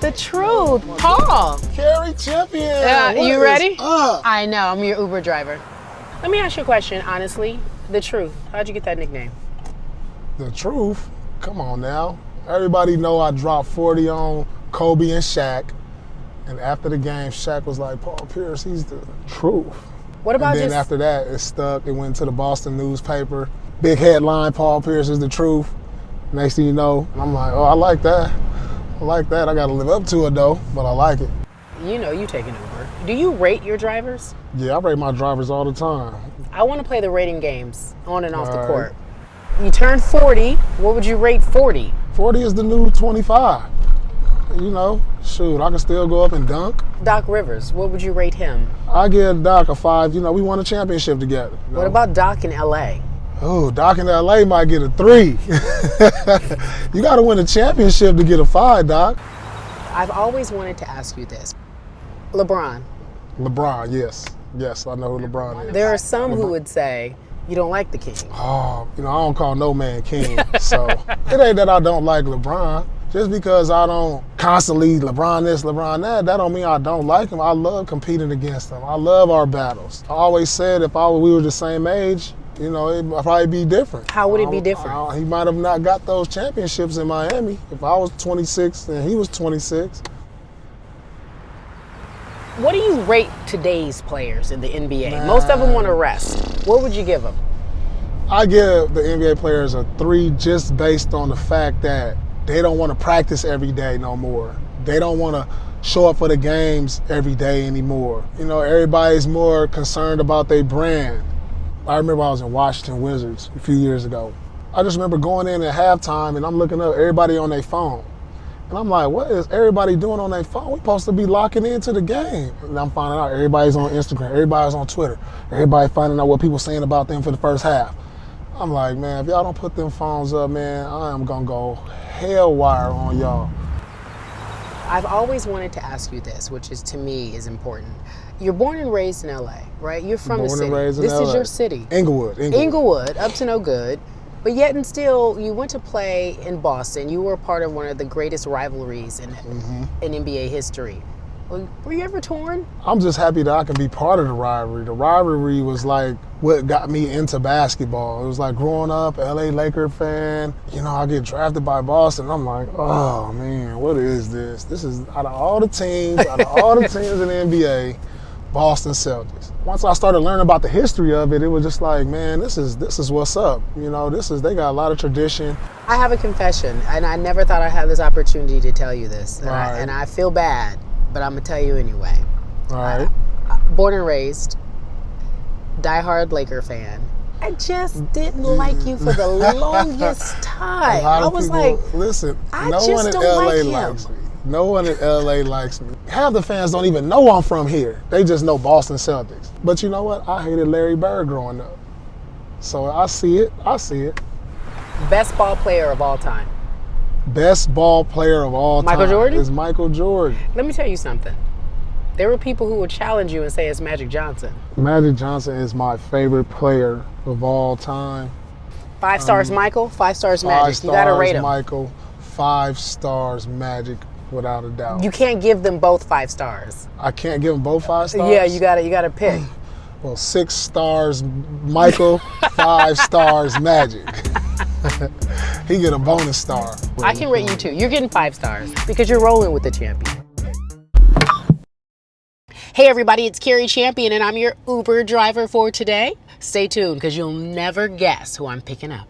The truth, Paul. Cari champion. You ready? Up? I know, I'm your Uber driver. Let me ask you a question, honestly. The truth, how'd you get that nickname? The truth? Come on now. Everybody know I dropped 40 on Kobe and Shaq. And after the game, Shaq was like, Paul Pierce, he's the truth. What about and then after that, it stuck. It went to the Boston newspaper. Big headline, Paul Pierce is the truth. Next thing you know, I'm like, oh, I like that. I like that. I got to live up to it, though, but I like it. You know you take an Uber. Do you rate your drivers? Yeah, I rate my drivers all the time. I want to play the rating games on and off the court. You turned 40. What would you rate 40? 40 is the new 25. You know, shoot, I can still go up and dunk. Doc Rivers, what would you rate him? I give Doc a 5. You know, we won a championship together. You know? What about Doc in LA? Oh, Doc in LA might get a 3. You got to win a championship to get a 5, Doc. I've always wanted to ask you this. LeBron. LeBron, yes. Yes, I know who LeBron is. There are some who would say you don't like the king. Oh, you know, I don't call no man king. So it ain't that I don't like LeBron. Just because I don't constantly LeBron this, LeBron that don't mean I don't like him. I love competing against him. I love our battles. I always said if we were the same age, you know, it'd probably be different. How would it be different? He might have not got those championships in Miami. If I was 26 and he was 26. What do you rate today's players in the NBA? Most of them want to rest. What would you give them? I give the NBA players a 3 just based on the fact that they don't want to practice every day no more. They don't want to show up for the games every day anymore. You know, everybody's more concerned about their brand. I remember I was in Washington Wizards a few years ago. I just remember going in at halftime and I'm looking up everybody on their phone. And I'm like, what is everybody doing on their phone? We're supposed to be locking into the game. And I'm finding out everybody's on Instagram, everybody's on Twitter, everybody finding out what people saying about them for the first half. I'm like, man, if y'all don't put them phones up, man, I am gonna go hellwire on y'all. I've always wanted to ask you this, which is to me is important. You're born and raised in LA, right? You're from the city. This is your city. Inglewood, up to no good. But yet and still, you went to play in Boston. You were part of one of the greatest rivalries in NBA history. Were you ever torn? I'm just happy that I can be part of the rivalry. The rivalry was like what got me into basketball. It was like growing up, LA Laker fan. You know, I get drafted by Boston. I'm like, oh man, what is this? This is out of all the teams, in the NBA, Boston Celtics. Once I started learning about the history of it, it was just like, man, this is what's up. You know, they got a lot of tradition. I have a confession, and I never thought I'd have this opportunity to tell you this, and I feel bad. But I'm gonna tell you anyway. All right. Born and raised, diehard Laker fan. I just didn't like you for the longest time. I was like, listen, I no just one in don't LA like him. likes me. No one in LA likes me. Half the fans don't even know I'm from here. They just know Boston Celtics. But you know what? I hated Larry Bird growing up. So I see it. Best ball player of all time. Best ball player of all time. Michael Jordan? Is Michael Jordan. Let me tell you something. There were people who would challenge you and say it's Magic Johnson. Magic Johnson is my favorite player of all time. 5 stars Michael, 5 stars Magic. You gotta rate him. 5 stars Michael, 5 stars Magic, without a doubt. You can't give them both 5 stars. I can't give them both 5 stars? Yeah, you gotta pick. Well, 6 stars Michael, 5 stars Magic. He get a bonus star. I can rate you 2. You're getting 5 stars because you're rolling with the champion. Hey everybody, it's Cari Champion and I'm your Uber driver for today. Stay tuned because you'll never guess who I'm picking up.